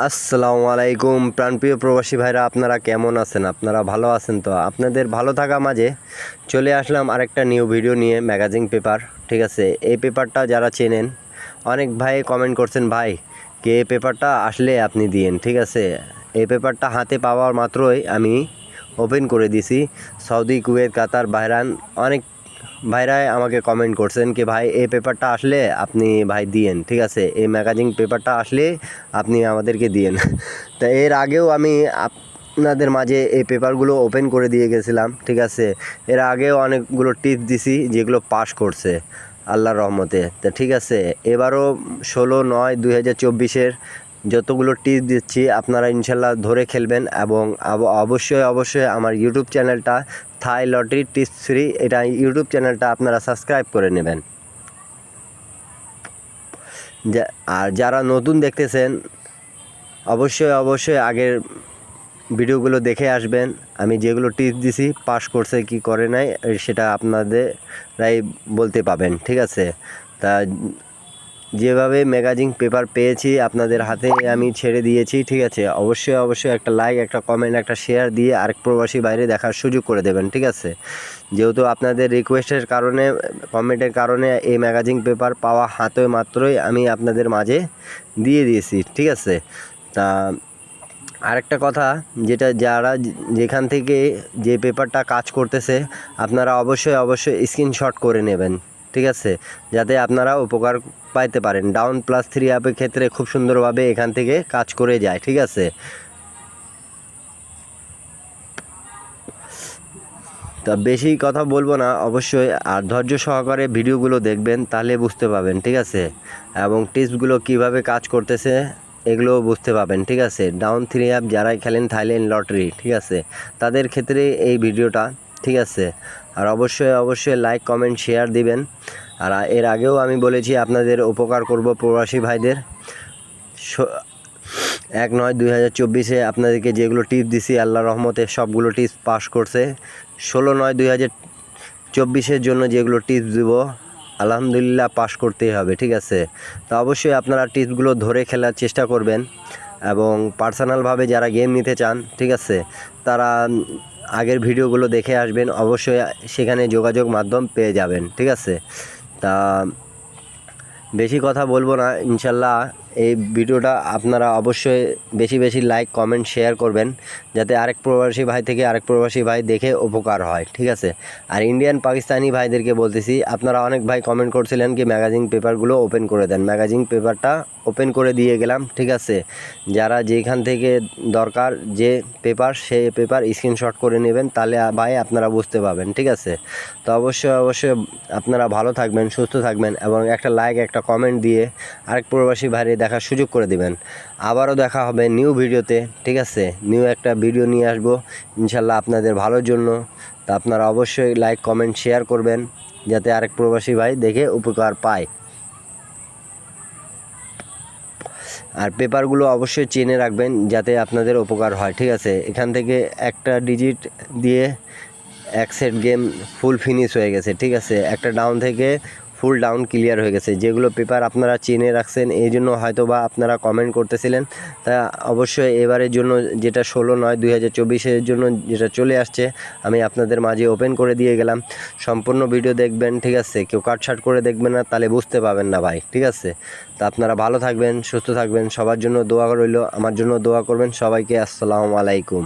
আসসালামু আলাইকুম প্রাণপ্রিয় প্রবাসী ভাইরা, আপনারা কেমন আছেন? আপনারা ভালো আছেন তো? আপনাদের ভালো থাকা মাঝে চলে আসলাম আরেকটা নিউ ভিডিও নিয়ে, ম্যাগাজিন পেপার। ঠিক আছে, এই পেপারটা যারা চেনেন, অনেক ভাই কমেন্ট করছেন, ভাই কে এই পেপারটা আসলে আপনি দিয়েন। ঠিক আছে, এই পেপারটা হাতে পাওয়ার মাত্রই আমি ওপেন করে দিছি। সৌদি, কুয়েত, কাতার, বাহরাইন অনেক ভাইরাই আমাকে কমেন্ট করছেন কি ভাই এই পেপারটা আসলে আপনি ভাই দিয়েন। ঠিক আছে, এই ম্যাগাজিন পেপারটা আসলে আপনি আমাদেরকে দিয়েন। তা এর আগেও আমি আপনাদের মাঝে এই পেপারগুলো ওপেন করে দিয়ে গেছিলাম। ঠিক আছে, এর আগেও অনেকগুলো টিপস দিছি যেগুলো পাস করছে আল্লাহর রহমতে। তা ঠিক আছে, এবারও 16/9/2024 যতগুলো টিপস দিচ্ছি আপনারা ইনশাল্লাহ ধরে খেলবেন, এবং অবশ্যই আমার ইউটিউব চ্যানেলটা থাই লটারি টিপস 3, এটা ইউটিউব চ্যানেলটা আপনারা সাবস্ক্রাইব করে নেবেন। আর যারা নতুন দেখতেছেন অবশ্যই আগের ভিডিওগুলো দেখে আসবেন। আমি যেগুলো টিপস দিছি পাস করছে কি করে নাই সেটা আপনাদেরাই বলতে পাবেন। ঠিক আছে, তা যেভাবে ম্যাগাজিন পেপার পেয়েছি আপনাদের হাতে আমি ছেড়ে দিয়েছি। ঠিক আছে, অবশ্যই একটা লাইক, একটা কমেন্ট, একটা শেয়ার দিয়ে আরেক প্রবাসী বাইরে দেখার সুযোগ করে দেবেন। ঠিক আছে, যেহেতু আপনাদের রিকোয়েস্টের কারণে, কমেন্টের কারণে এই ম্যাগাজিন পেপার পাওয়া হাতে মাত্রই আমি আপনাদের মাঝে দিয়ে দিয়েছি। ঠিক আছে, তা আরেকটা কথা, যেটা যারা যেখান থেকে যে পেপারটা কাজ করতেছে আপনারা অবশ্যই স্ক্রিনশট করে নেবেন। ঠিক আছে, যাতে আপনারা উপকার পাইতে পারেন। ডাউন প্লাস 3 অ্যাপের ক্ষেত্রে খুব সুন্দরভাবে এখান থেকে কাজ করে যায়। ঠিক আছে, তা বেশি কথা বলবো না, অবশ্যই আর ধৈর্য সহকারে ভিডিওগুলো দেখবেন, তাহলে বুঝতে পাবেন। ঠিক আছে, এবং টিপসগুলো কিভাবে কাজ করতেছে এগুলো বুঝতে পাবেন। ঠিক আছে, ডাউন 3 অ্যাপ যারাই খেলেন থাইল্যান্ড লটারি, ঠিক আছে, তাদের ক্ষেত্রে এই ভিডিওটা। ঠিক আছে, আর অবশ্যই লাইক, কমেন্ট, শেয়ার দিবেন। আর এর আগেও আমি বলেছি আপনাদের উপকার করব প্রবাসী ভাইদের। 1/9/2024 আপনাদেরকে যেগুলো টিপস দিছি আল্লাহর রহমতে সবগুলো টিপস পাস করছে। 16/9/2024 জন্য যেগুলো টিপস দিব আলহামদুলিল্লাহ পাস করতেই হবে। ঠিক আছে, তো অবশ্যই আপনারা টিপসগুলো ধরে খেলার চেষ্টা করবেন, এবং পার্সোনালভাবে যারা গেম নিতে চান, ঠিক আছে, তারা আগের ভিডিওগুলো দেখে আসবেন, অবশ্যই সেখানে যোগাযোগ মাধ্যম পেয়ে যাবেন। ঠিক আছে, তা বেশি কথা বলবো না, ইনশাল্লাহ এই ভিডিওটা আপনারা অবশ্যই বেশি লাইক, কমেন্ট, শেয়ার করবেন, যাতে আরেক প্রবাসী ভাই থেকে আরেক প্রবাসী ভাই দেখে উপকার হয়। ঠিক আছে, আর ইন্ডিয়ান পাকিস্তানি ভাইদেরকে বলতেছি, আপনারা অনেক ভাই কমেন্ট করছিলেন কি ম্যাগাজিন পেপারগুলো ওপেন করে দেন। ম্যাগাজিন পেপারটা ওপেন করে দিয়ে গেলাম। ঠিক আছে, যারা যেখান থেকে দরকার যে পেপার, সেই পেপার স্ক্রিনশট করে নেবেন, তাহলে ভাই আপনারা বুঝতে পাবেন। ঠিক আছে, তো অবশ্যই আপনারা ভালো থাকবেন, সুস্থ থাকবেন, এবং একটা লাইক, একটা কমেন্ট দিয়ে আরেক প্রবাসী ভাইরে দেখার সুযোগ করে দিবেন। আবারও দেখা হবে নিউ ভিডিওতে। ঠিক আছে, নিউ একটা ভিডিও নিয়ে আসবো ইনশাল্লাহ আপনাদের ভালোর জন্য। তা আপনারা অবশ্যই লাইক, কমেন্ট, শেয়ার করবেন, যাতে আরেক প্রবাসী ভাই দেখে উপকার পায়। আর পেপারগুলো অবশ্যই চেনে রাখবেন যাতে আপনাদের উপকার হয়। ঠিক আছে, এখান থেকে একটা ডিজিট দিয়ে এক সেট গেম ফুল ফিনিশ হয়ে গেছে। ঠিক আছে, একটা ডাউন থেকে ফুল ডাউন ক্লিয়ার হয়ে গেছে। যেগুলো পেপার আপনারা চেনে রাখছেন, এই জন্য হয়তো বা আপনারা কমেন্ট করতেছিলেন। তা অবশ্যই এবারের জন্য যেটা 16/9/2024 জন্য যেটা চলে আসছে, আমি আপনাদের মাঝে ওপেন করে দিয়ে গেলাম। সম্পূর্ণ ভিডিও দেখবেন। ঠিক আছে, কেউ কাটছাট করে দেখবেন না, তাহলে বুঝতে পাবেন না ভাই। ঠিক আছে, তা আপনারা ভালো থাকবেন, সুস্থ থাকবেন, সবার জন্য দোয়া রইল, আমার জন্য দোয়া করবেন। সবাইকে আসসালামু আলাইকুম।